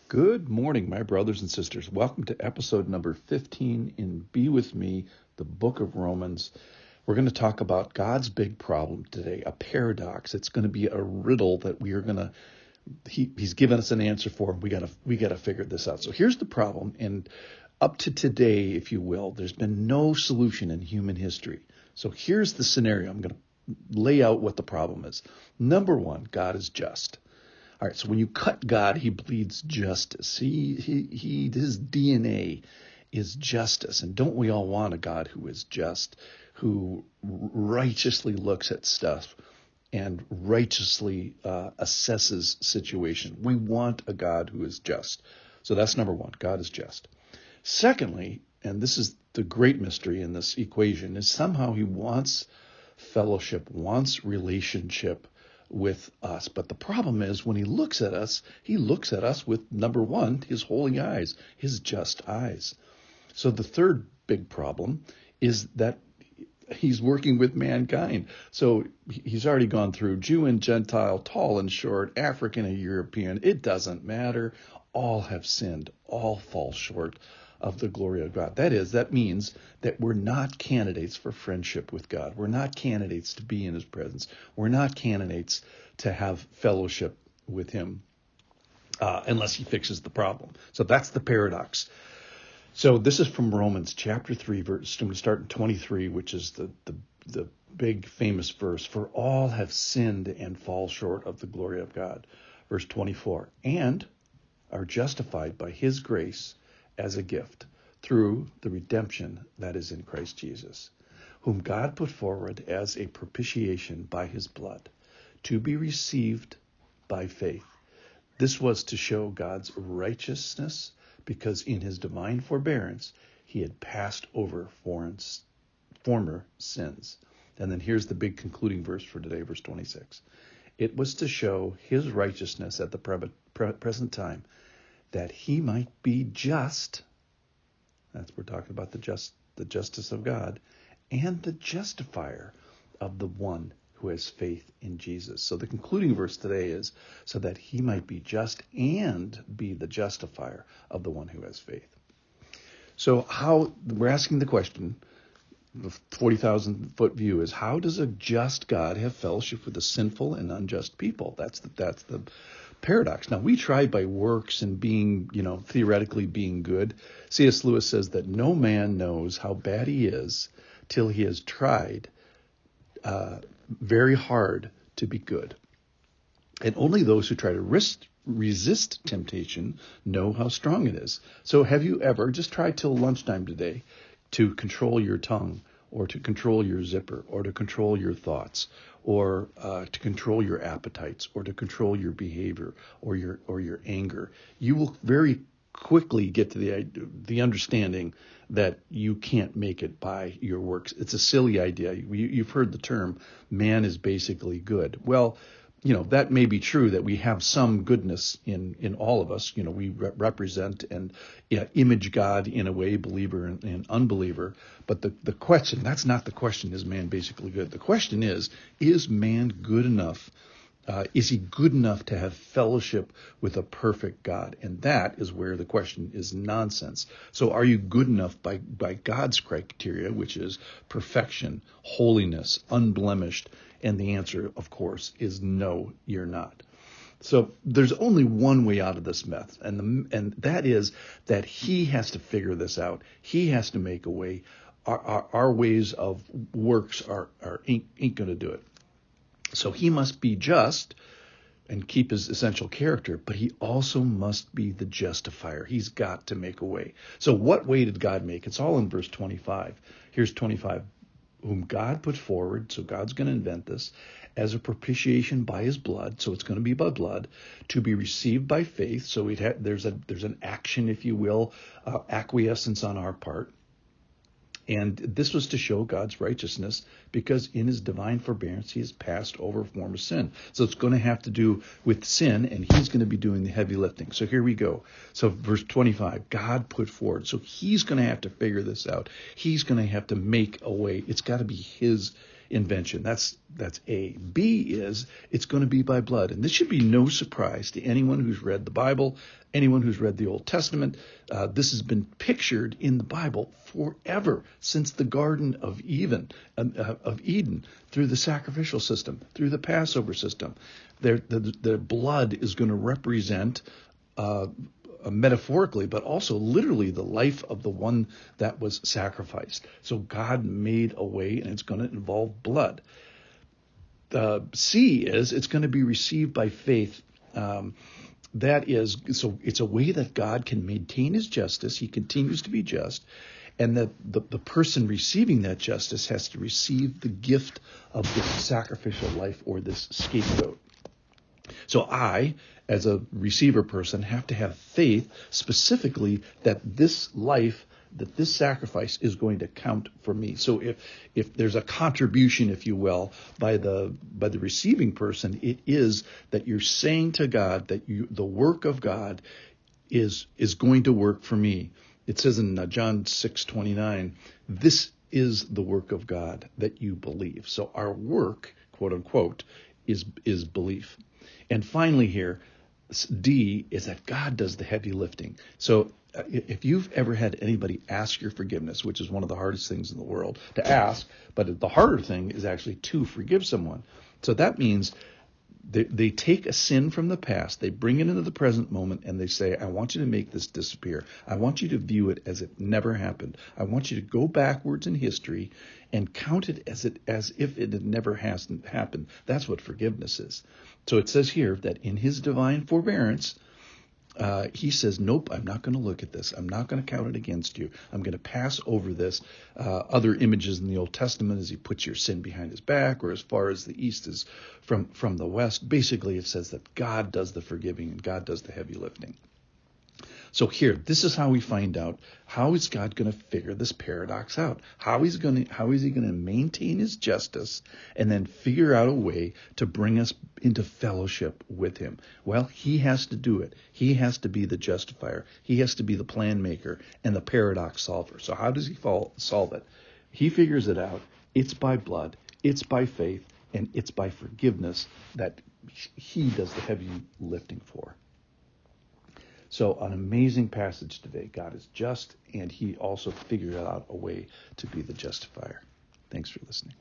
Good morning, my brothers and sisters. Welcome to episode number 15 in Be With Me, the book of Romans. We're going to talk about God's big problem today, a paradox. It's going to be a riddle that we are going to, he's given us an answer for, and we got to figure this out. So here's the problem, and up to today, if you will, there's been no solution in human history. So here's the scenario. I'm going to lay out what the problem is. Number one, God is just. All right, so when you cut God, he bleeds justice. His DNA is justice. And don't we all want a God who is just, who righteously looks at stuff and righteously assesses situation? We want a God who is just. So that's number one, God is just. Secondly, and this is the great mystery in this equation, is somehow he wants fellowship, wants relationship with us. But the problem is when he looks at us with, number one, his holy eyes, his just eyes. So the third big problem is that he's working with mankind. So he's already gone through Jew and Gentile, tall and short, African and European. It doesn't matter. All have sinned. All fall short of the glory of God. That means that we're not candidates for friendship with God. We're not candidates to be in his presence. We're not candidates to have fellowship with him unless he fixes the problem. So that's the paradox. So this is from Romans chapter 3, verse, I'm going to start in 23, which is the big famous verse. For all have sinned and fall short of the glory of God. Verse 24, and are justified by his grace as a gift through the redemption that is in Christ Jesus, whom God put forward as a propitiation by his blood, to be received by faith. This was to show God's righteousness, because in his divine forbearance he had passed over former sins. And then here's the big concluding verse for today, verse 26. It was to show his righteousness at the present time, that he might be just. That's we're talking about the justice of God, and the justifier of the one who has faith in Jesus. So the concluding verse today is so that he might be just and be the justifier of the one who has faith. So how we're asking the question, the 40,000 foot view is, how does a just God have fellowship with a sinful and unjust people? That's the paradox. Now, we try by works and being, theoretically being good. C.S. Lewis says that no man knows how bad he is till he has tried very hard to be good. And only those who try to resist temptation know how strong it is. So have you ever, just try till lunchtime today, to control your tongue, or to control your zipper, or to control your thoughts, or to control your appetites, or to control your behavior, or your anger? You will very quickly get to the understanding that you can't make it by your works. It's a silly idea. You've heard the term, man is basically good. Well, that may be true, that we have some goodness in all of us. We represent and image God in a way, believer and unbeliever. But the question, that's not the question, is man basically good? The question is man good enough? Is he good enough to have fellowship with a perfect God? And that is where the question is nonsense. So are you good enough by God's criteria, which is perfection, holiness, unblemished? And the answer, of course, is no, you're not. So there's only one way out of this mess, and that is that he has to figure this out. He has to make a way. Our ways of works ain't going to do it. So he must be just and keep his essential character, but he also must be the justifier. He's got to make a way. So what way did God make? It's all in verse 25. Here's 25. Whom God put forward, so God's going to invent this, as a propitiation by his blood, so it's going to be by blood, to be received by faith. So there's an action, if you will, acquiescence on our part. And this was to show God's righteousness, because in his divine forbearance, he has passed over former sin. So it's going to have to do with sin, and he's going to be doing the heavy lifting. So here we go. So verse 25, God put forward. So he's going to have to figure this out. He's going to have to make a way. It's got to be his invention. That's A. B is it's going to be by blood. And this should be no surprise to anyone who's read the Bible, anyone who's read the Old Testament. This has been pictured in the Bible forever, since the Garden of Eden, through the sacrificial system, through the Passover system. Their blood is going to represent metaphorically, but also literally the life of the one that was sacrificed. So God made a way, and it's going to involve blood. C is it's going to be received by faith. That is, so it's a way that God can maintain his justice. He continues to be just. And that the person receiving that justice has to receive the gift of this sacrificial life or this scapegoat. So I, as a receiver person, have to have faith specifically that this life, that this sacrifice is going to count for me. So if there's a contribution, if you will, by the receiving person, it is that you're saying to God that the work of God is going to work for me. It says in John 6:29, this is the work of God, that you believe. So our work, quote unquote, is belief. And finally here, D is that God does the heavy lifting. So if you've ever had anybody ask your forgiveness, which is one of the hardest things in the world to ask, but the harder thing is actually to forgive someone. So that means they take a sin from the past, they bring it into the present moment, and they say, I want you to make this disappear. I want you to view it as it never happened. I want you to go backwards in history and count it as if it had never happened. That's what forgiveness is. So it says here that in his divine forbearance, he says, nope, I'm not going to look at this. I'm not going to count it against you. I'm going to pass over this. Other images in the Old Testament is he puts your sin behind his back, or as far as the east is from the west. Basically, it says that God does the forgiving and God does the heavy lifting. So here, this is how we find out how is God going to figure this paradox out? How is he going to maintain his justice and then figure out a way to bring us into fellowship with him? Well, he has to do it. He has to be the justifier. He has to be the plan maker and the paradox solver. So how does he solve it? He figures it out. It's by blood. It's by faith. And it's by forgiveness that he does the heavy lifting for. So an amazing passage today. God is just, and he also figured out a way to be the justifier. Thanks for listening.